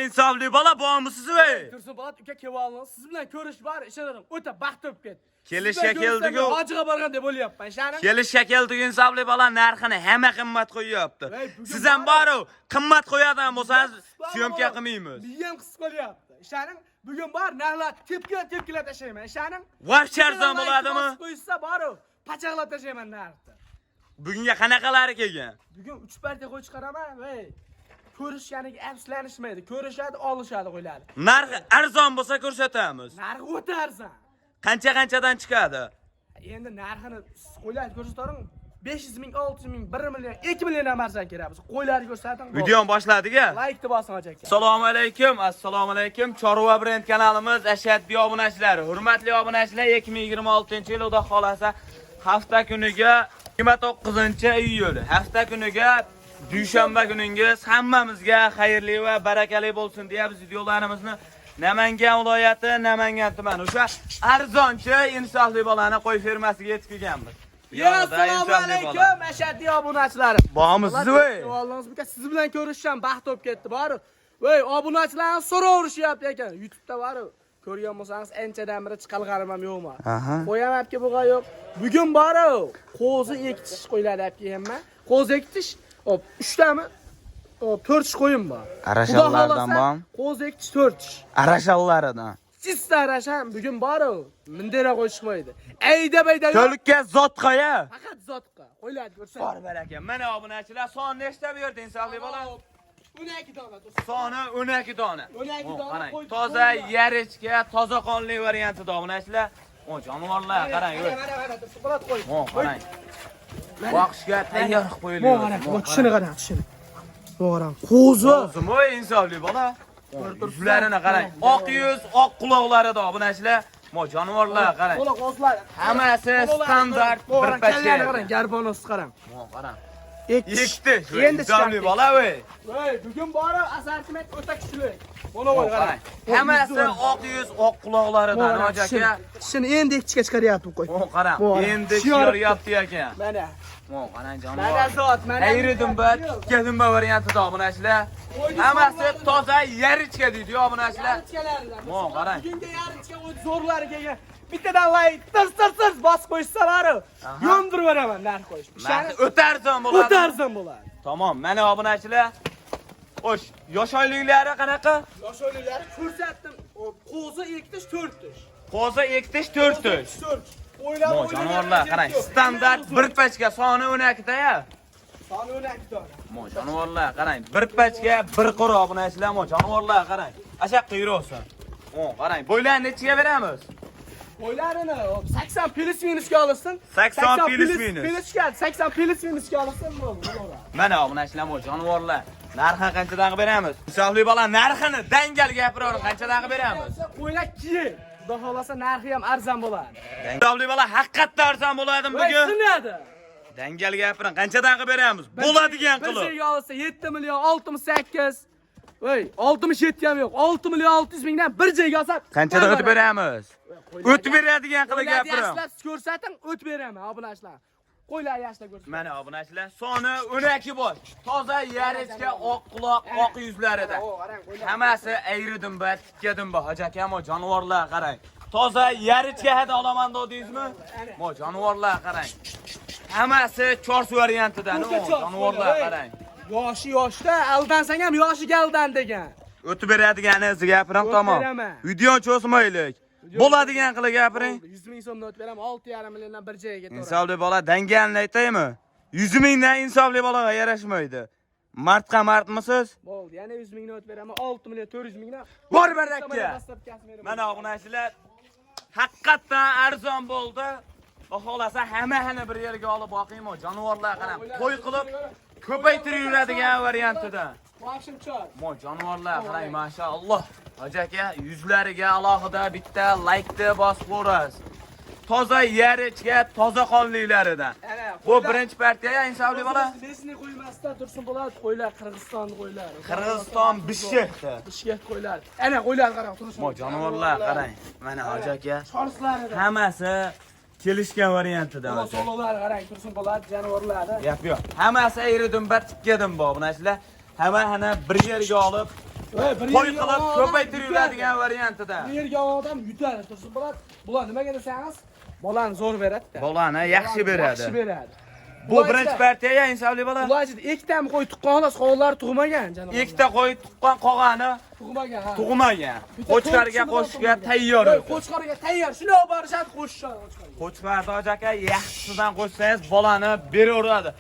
insofli bola bormisiz ey? Tursun Polat uka kevalni siz bilan ko'rish bor, ishondim. O'ta baxt topib ketdi. Kelishga keldik-ku. Hojiga borgan deb o'ylayapman, ishondim. Kelishga keldik insofli bola narxini hamma qimmat qo'yyapti. Siz ham boru qimmat qo'yadigan bo'lsangiz, syomka qilmaymiz. Miyam qisib qolyapti. Ishondim. Bugun bor, narxlar tepkilab tashlayman, ishondim. Vosh arzon bo'ladimi? Qo'ysa boru, pachaqlab tashlayman narxni. Bugunga qanaqalari kelgan? Bugun 3 partiya qo'y chiqaraman, voy. Ko'rishganiga afsuslanishmaydi. Ko'rishadi, olishadi qo'yladi. Narxi arzon bo'lsa ko'rsatamiz. Narxi o'ta arzon. Qanchadan chiqadi? Endi narxini qo'ylarni ko'rsataring. 500 ming, 600 ming, 1 million, 2 milliondan marsan kerak. Biz qo'ylarni ko'rsating. Video boshladik-a? Like deb bosing aka. Assalomu alaykum. Chorva brend kanalimiz ashaddiy obunachilari. Hurmatli obunachilar, 2026-yil Xudo xolasa hafta kuniga 29-iyul. Hafta kuniga dushanba kuningiz hammamizga xayrli va barakali bo'lsin deya biz videolarimizni Namangan viloyati, Namangan tumani o'sha arzonchi insofli bolani qo'y fermasiga yetib kelganmiz. Assalomu alaykum ashaddiy obunachilarim. Bormisiz voy? Savollarimiz buka siz bilan ko'rishisham baxt topib ketdi, bor. Voy, obunachilarni so'raverishyapti ekan. YouTube'da bor. Ko'rgan bo'lsangiz, anchadan beri chiqalganim ham yo'qmi? Qo'yamabki buga yo'q. Bugun bor. Qo'zi ekitish qo'yladi hamma. Qo'zi ekitish, hop, 3 tami? Hop, 4 tish qo'yim bor. Arashallardan bor. Qo'zi ekitish 4 tish. Arashallaridan. Sizda arasham bugun bor. Mindera qo'yishmaydi. Ayda-bayda yo'q. To'likka zotqaya. Faqat zotqa. Qo'yladi ko'rsan. Bor baraka. Mana obunachilar son nechta bu yerda insofli bola? 12 dona. Soni 12 dona. 12 dona qo'y. Toza yarichga, toza qonli variantida obunachilar. O jonivorlar, qarang. Suqlat qo'y. Qarang. Boqishga tayyor qilib qo'yilgan. Tishini qarang, tishini. Qarang. Qo'zi. Qo'zimi insofli bola? Yuzlarini qarang. Oq yuz, oq quloqlarida obunachilar. Mo jonivorlar qarang. To'la qo'zlar. Hammasi standart bir pachka. Qarang, garbonos qarang. Mo qarang. Ekti. Endi insofli bola voy. Voy, bugun bor asarchimat o'ta kuchli. Mana voy qarang. Hammasi oq yuz, oq quloqlaridan aka. Tishini endi ekchiga chiqaryapti qo'y. Mo qarang. Endi chiqaryapti ekan. Mana. Mo qarang jonivor. Mana zot, mana. Ayridimba, tikadimba variantida obunachilar. Hammasi toza yarichka deydi obunachilar. Mo qarang. Bugunga yarichka o'z zo'rlari kelgan. Bittadan like tirs bosib qo'ysalar, yondirib beraman narx qo'yish. O'tarzon bo'ladi. O'tarzon bo'ladi. Tamom, mana obunachilar. Xo'sh, yosh oyliklari qanaqa? Yosh oyliklari ko'rsatdim. Qo'zi ekitish 4 tish. Qo'zi ekitish 4 tish. O'ylab Mo jonivorlar qarang, standart bir pachka soni 12 ta-ya. Soni 12 dona. Mo jonivorlar qarang, bir pachka, bir qora obunachilar, mo jonivorlar qarang. Ashaq qiyrolsin. Mo qarang, bo'ylarni nechiga beramiz? Bo'ylarini 80 plus minusga olsin. 80 plus minus. Minusga 80 plus minusga olsin bo'ldi. Mana obunachilar, mo jonivorlar. Narxi qanchadan qilib beramiz? Insofli bola narxini dangal gapiravering, qanchadan qilib beramiz? Qo'ylar keyin. Xudo xolasa narxi ham arzon bo'ladi. Insofli bola haqiqatda arzon bo'ladimi bugun? Sinadi. Dangal gapiring, qanchadan qilib beramiz? Bo'ladigan qilib. Bir olsa 7 million 68. Voy, 67 ham yo'q. 6 million 600 mingdan bir joyga olsa qanchadan o'tib beramiz? O'tib beradigan qilib gapiring. Yaxshilab ko'rsating, o'tib beraman obunachilar. Qo'ylar yaxshilab ko'rsating. Mana obunachilar, soni 12 bosh. Toza yarichka, oq quloq, oq yuzlarida. Hammasi ayridimba, tikkadimba, hojakam o jonivorlar qarang. Toza yarichka hada olaman dedingizmi? Mo jonivorlar qarang. Hammasi chors variantidan, jonivorlar qarang. Yoshda aldansang ham yoshiga aldan degan. O'tib beradiganingizni gapiring, tamom. Videoni cho'zmaylik. Bo'ladigan qilib gapiring. 100 ming so'mdan o'tib beraman, 6,5 milliondan bir joyga to'g'ri. Insofli bola dangalni aytaymi? 100 mingdan insofli bolaga yarashmaydi. Martqa martmisiz? Bo'ldi, yana 100 mingdan o'tib beraman, 6 million 400 mingdan. Bor barakka. Mana obunachilar, haqiqatdan arzon bo'ldi. Xohlasa hammani bir yerga olib boqingmi? Jonivorlar qarang, qo'y qilib ko'paytirib yuradigan variantida. Boshimchor. Mo jonivorlar qarang, maşallah. Hojaka yuzlariga alohida bitta like bosib o'rasiz. Toza yarichga, toza qonliklaridan. Bu birinchi partiya insofli bola. Nesini qo'ymasdan Tursun Polat qo'ylar, Qirg'iziston qo'ylar. Qirg'iziston Bishkekda. Bishkek qo'ylar. Ana qo'ylar qarang, Tursun. Mo jonivorlar qarang. Mana hojaka. Shorslarida. Hammasi kelishgan variantida. Sololar qarang, Tursun Polat jonivorlari. Yo'q. Hammasi ayridimba, tikkadimba obunachilar. Hammani bir yerga olib Qo'y qilib ko'paytiriladigan variantida. Bu yerga odam yutadi. Tursin bular nimaga desangiz, bolani zo'r beradi-da. Bolani yaxshi beradi. Yaxshi beradi. Bu birinchi partiya insofli bola. Ularchi ikkitami qo'y tuqqan xolos, qo'llari tug'magan janob. Ikkita qo'y tuqqan qolgani Tug'magan, ha. tug'magan. Qo'chqarga qo'shishga tayyor. Qo'chqarga tayyor. Shuni olib borishadi, qo'shishadi qo'chqarga. Qo'chqarda hoji aka yaxshisidan qo'shsangiz bolani beraveradi.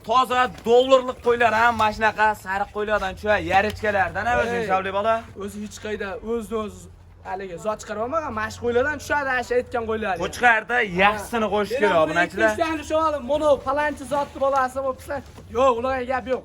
Toza dollarlik qo'ylar ham mana shunaqa sariq qo'ylardan tushadi, yarichkalardan o'zi insofli bola. O'zi hech qayda o'z haligi zot chiqarib olmagan, mashq qo'ylardan tushadi, asha aytgan qo'ylar. Qo'chqarda yaxshisini qo'shish kerak obunachilar. Ikkitani shu olib, mono palanchi zotni bolasi bo'lsa, yo'q, ularga gap yo'q.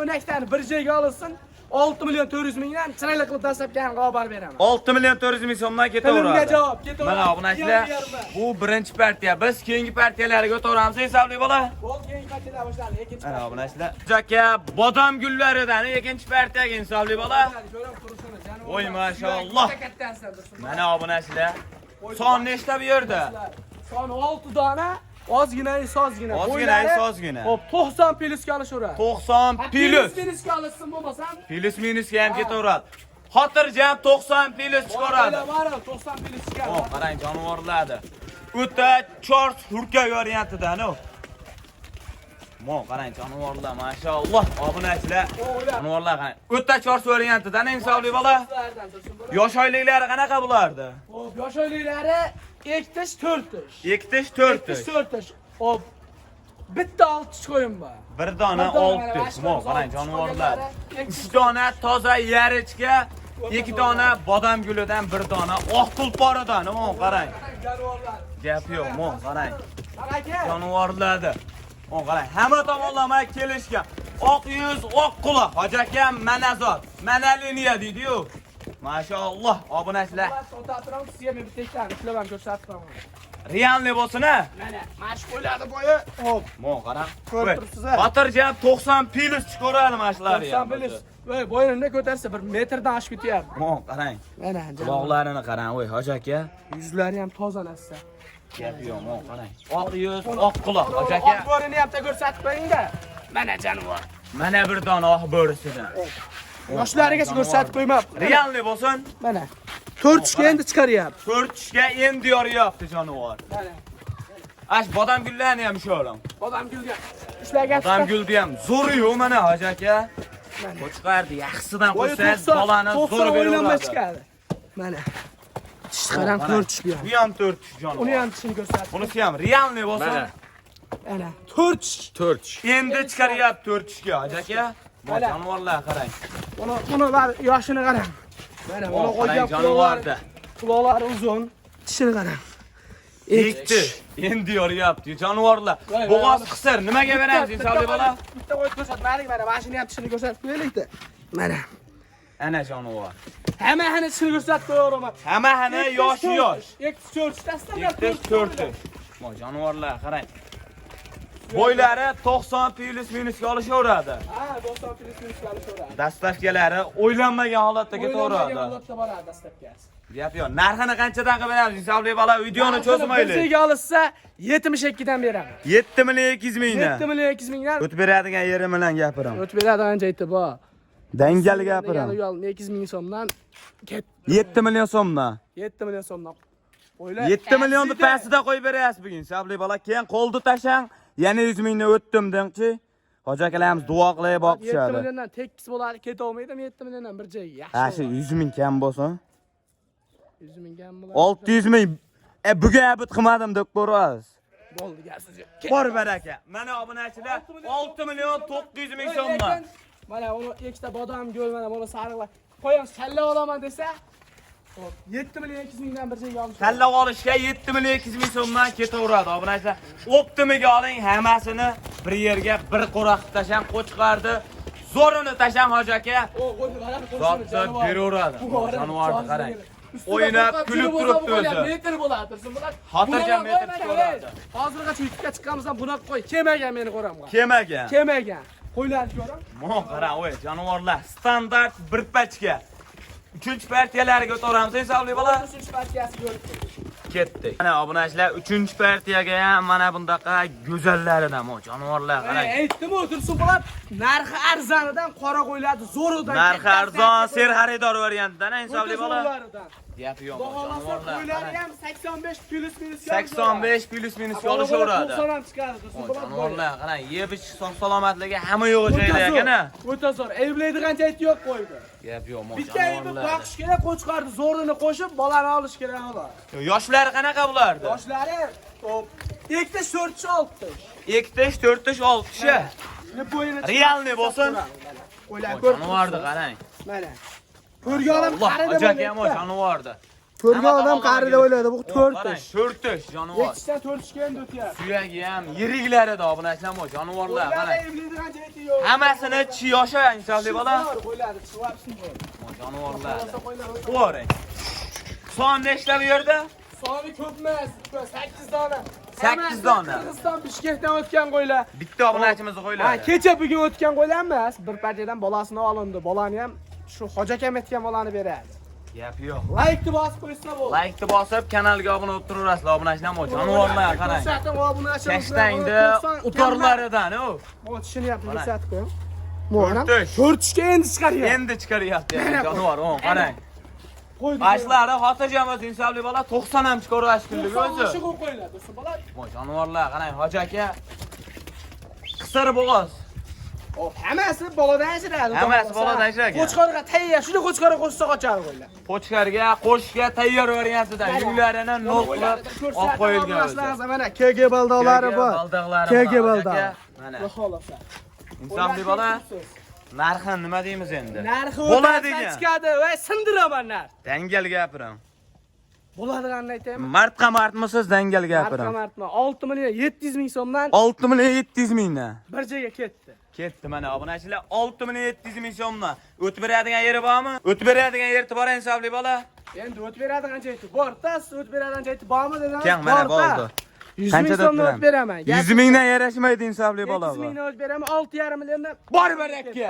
O'nakdan bir joyga olinsin, 6 million 400 mingdan chiroyli qilib tashlabgan xabar beraman. 6 million 400 ming so'mdan ketaveradi. Tilimga javob, ketaveradi. Mana obunachilar, bu birinchi partiya. Biz keyingi partiyalarga o'taveramiz, insofli bola. Bo'l, keyingi partiyadan boshlandi, ikkinchi. Mana obunachilar. Aka, bodom gullaridan ikkinchi partiyaga insofli bola. Voy maşallah. Mana obunachilar. Son nechta bu yerda? Son 6 dona. Ozgina. Ozgina. Hop, 90 plyusga olishaveradi. 90 plus. Plyusga olishsin bo'lmasam, Plus minusga ham ketaveradi. Xotirjam 90 plus chiqaradi. 90 plyusga. O, qarang jonivorlardi. O'ta chors hurka variantidan o. Mo, qarang jonivorlar, maşallah. Obunachilar. Jonivorlar qarang. O'ta chors variantidan insofli bola. Yosh oyliklari qanaqa bo'lardi? Hop, yosh oyliklari 2-4 tish. Hop. Bitta 6 tish qo'yim bor. Bir dona 6 tish. Mo, qarang jonivorlar. 3 dona toza yarichka, 2 dona bodam gulidan, 1 dona oq tulporidan. Mo, qarang. Jonivorlar. Gap yo'q, mo, qarang. Aka. Jonivorlardi. O, qarang, hamma tomonlama kelishgan. Oq yuz, oq quloq. Hoji akam mana zot, mana liniya deydi-yu. Maşallah, obunachilar. O'tatiramiz, sizga men bitta ikkitani ishlab ham ko'rsatib Realni bo'lsin-a? Mana, mashq qo'yiladi bo'yi. Hop. Mo, qarang. Ko'rib turibsiz-a? Xotirjam 90 plus chiqaradi mashlari. 90 plyus. Voy, bo'yinni ko'tarsa 1 metrdan oshib ketyapti. Mo, qarang. Mana, Quloqlarini qarang, voy, hoji aka. yuzlari ham toza narsa. Gap yo'q, mo, qarang. Oq yuz, oq quloq, hoji aka. Oq bo'rini ham ko'rsatib qo'ying-da. Mana jonivor. Mana bir dona oq bo'risidan. Yoshlarigacha ko'rsatib qo'ymabdi. Realni bo'lsin. Mana. 4 tishga endi chiqaryapti. 4 tishga endi yoryapti jonivor. Mana. Ash bodam gullarni ham sho'lam. Odam gulga. Ishlagan. Bodam gulni ham zo'ri-yu mana hoji aka. Qo'chqardi yaxshisidan qo'ysangiz bolani zo'r o'ylanma beraveradi. chiqadi. Mana. Tish qarang 4 tish bu ham. Bu ham 4 tish jonivor. Uni ham tishini ko'rsatib. Bunisi ham realni bo'lsin. Mana 4 tish. 4 tish. Endi chiqaryapti 4 tishga hoji aka. Mana jonivorlar qarang. Buni yoshini qarang. Mana buni qo'ygan jonivorda. Quloqlari uzun, tishini qarang. Ekti. Endi yoryapti jonivorlar. Bo'g'oz qisir, nimaga beramiz insofli bola? Bitta qo'yib ko'rsatmadik, mana mashina ham tishini ko'rsatib qo'yaylik-da. Mana. Ana jonivor. Hammani tishini ko'rsatib qo'yaveraman. Hammani yoshi yosh. 2-4 tasdan 4 tish. Mo jonivorlar qarang. Bo'ylari 90 plus minusga olishaveradi. Ha, 90 plyus olishaveradi. Dastlabkilari o'ylanmagan holatda ketaveradi. Holatda boradi dastlabkasi. Gap yo'q. Narxini qanchadan qilib beramiz? Insofli bola videoni cho'zmaylik. Bizga olsa 72 dan beraman. 7 million 200 mingdan. 7 million 200 mingdan O'tib beradigan yeri bilan gapiraman. o'tib beradi ancha aytib bor. Dangal gapiraman. 200 ming so'mdan 7 million so'mdan. 7 million so'mdan. O'yla. 7 millionni pastida qo'yib berasiz bugun. Insofli bola, keyin qo'lni tashang, yana 100 mingni o'tdim dengchi. Hoji akalarimiz duo qilib 7 boqishadi. milliondan tekis bo'ladi, keta olmaydimi 7 milliondan bir joyga. Ha, shu 100 ming kam bo'lsin. 100 ming kam bo'ladi. 600 ming. Bugun abit qilmadim deb ko'rasiz. Bo'ldi, gapsiz. Bor baraka. Mana obunachilar 6 million 900 ming so'mdan. Mana uni ikkita bodam gul, mana buni sariqlar. Qo'ying, salla olaman desa, 7 million 200 mingdan bir joyga olib. Salla olishga 7 million 200 ming so'mdan ketaveradi obunachilar. Optimiga oling, hammasini bir yerga bir qo'raq tashang, qo'chqardi. Zo'rini tashang hoji aka. Zotni beraveradi. Jonivorni qarang. O'ynab, kulib turibdi o'zi. Metr bo'ladi, tursin bular. Xotirjam metr chiqaradi. Hozirgacha yutga chiqqanimizdan bunaqa qo'y. Kelmagan meni ko'ramga. Kelmagan. Qo'ylarni ko'ram. Mo, qarang, o'y, jonivorlar standart bir pachka. 3-partiyalarga o'tamiz, insofli bola. 3 partiyasi ko'rib. ketdik. Mana obunachilar 3-partiyaga ham mana bundaqa go'zallaridan o jonivorlar qarang. Aytdim o'tirsin bolam, narxi arzonidan qora qo'yiladi, zo'ridan. Narxi arzon, ser xaridor variantidan insofli bola. Gap yo'q, jonivorlar. Qo'ylari ham 85 plus minus. 85 plus minus olishaveradi. 90 ham chiqadi, tursin bolam. Jonivorlar qarang, yeb ichish sog' salomatligi hamma yo'q joyda ekan-a. O'ta zo'r. Ayblaydigan joyi yo'q qo'ydi. Gap yo'q, bitta aybi boqish kerak, qo'chqarni zo'rini qo'shib, bolani olish kerak xolos. Yoshlari qanaqa bulardi? Yoshlari ektish 4-6. Ektish 4-6. Realni bo'lsin. Qo'ylar jonivorni qarang. Mana. Ko'rgan odam qarida bo'ladi. Ajak ham jonivordi. Ko'rgan odam qarida o'yladi, bu 4. 4 jonivor. Ekishdan 4 endi o'tyapti. Suyagi ham yiriklari da obunachilar bu jonivorlar qarang. Hammasini chi yosha insofli bola. Qo'yladi, chivapsin bu. Jonivorlar. Qo'ring. Son nechta bu yerda? Soni ko'p emas, 8 dona. 8 dona. Qirg'iziston Bishkekdan o'tgan qo'ylar. Bitta obunachimiz qo'ylar. Ha, kecha bugun o'tgan qo'ylar emas, bir partiyadan bolasini olindi. Bolani ham shu Xo'jakam aytgan bolani beradi. Gap yo'q. Laykni bosib qo'ysa bo'ldi. Laykni bosib, kanalga obuna bo'lib turaverasizlar, obunachilar bu jonivorlar qarang. Ko'rsating obunachimiz. Kashtangda utorlaridan, o. Mo tushunyapti, ko'rsatib qo'y. Mo'nam 4 ga endi chiqaryapti. Endi chiqaryapti jonivor, o qarang. Ashlari xotirjamiz insofli bola 90 ham chiqarash kunlik o'zi. Shu qo'yiladi, do'stlar bola. Mo jonivorlar qarang, Hoji aka. Qisir bo'g'oz. Hammasi boladan ajraladi. Hammasi boladan ajragan. Qo'chqorga tayyor, shuni qo'chqorga qo'shsa qochar qo'ylar. Qo'chqorga, qo'shga tayyor variantidan yunglarini nol qilib olib qo'yilgan o'zi. Mana KG baldog'lari bor. KG baldog. Mana. Insofli bola. Narxi nima deymiz endi? Narxi bo'ladigan chiqadi va sindiraman narx. Dangal gapirim. Bo'ladiganini aytaymi? Martqa martmisiz dangal gapirim. Martqa 6 million 700 ming so'mdan 6 million 700 mingdan bir joyga ketdi. Ketdi mana obunachilar 6 million 700 ming so'mdan. O'tib beradigan yeri bormi? O'tib beradigan yeri bor insofli bola. Endi o'tib beradigan joyi bor, tas o'tib beradigan joyi bormi dedim. Keng mana bo'ldi. 100 ming so'mdan o'tib beraman. 100 mingdan yarashmaydi insofli bola. 100 mingdan o'tib beraman, 6,5 milliondan bor barakka.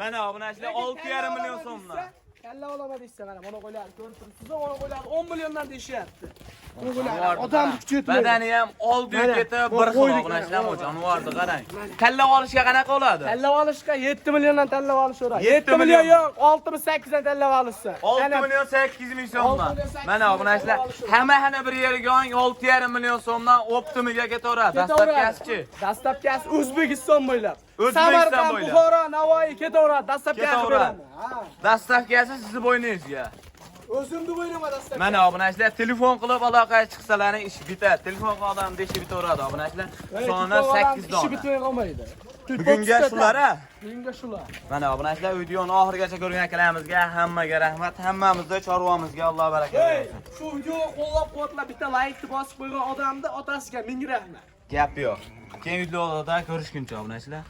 Mana obunachilar 6,5 million so'mdan. Kalla olaman deysa mana buni qo'yadi, ko'rib turibsiz, buni qo'yadi 10 milliondan deyishyapti. Bu qo'yadi. Odamni kuchi yetmaydi. Badani ham oldi ketib bir xil obunachilar bu jonivorni qarang. Kalla olishga qanaqa bo'ladi? Kalla olishga 7 milliondan tallab olishaveradi. 7 million yo'q, 6 mi 8 dan tallab olishsa. 6 million 8 ming so'mdan. Mana obunachilar hamma bir yerga oling 6,5 million so'mdan optimiga ketaveradi. Dastlabkasi-chi? Dastlabkasi O'zbekiston bo'ylab. O'zbekiston bo'ylab. Buxoro, Navoiy ketaveradi. Dastlabkasi beraman. Dastlabkasi sizni bo'yningizga. O'zimni bo'ynimga dastlab. Mana obunachilar telefon qilib aloqaga chiqsalaring ish bitadi. Telefon qilganimda ish bitaveradi obunachilar. Soni 8 dona. Ish bitmay qolmaydi. Bugunga shular-a? Bugunga shular. Mana obunachilar videoni oxirigacha ko'rgan akalamizga hammaga rahmat. Hammamizga chorvamizga Alloh baraka bersin. Shu videoni qo'llab-quvvatlab bitta like bosib qo'ygan odamni otasiga ming rahmat. Gap yo'q. Keyingi videoda ko'rishguncha obunachilar.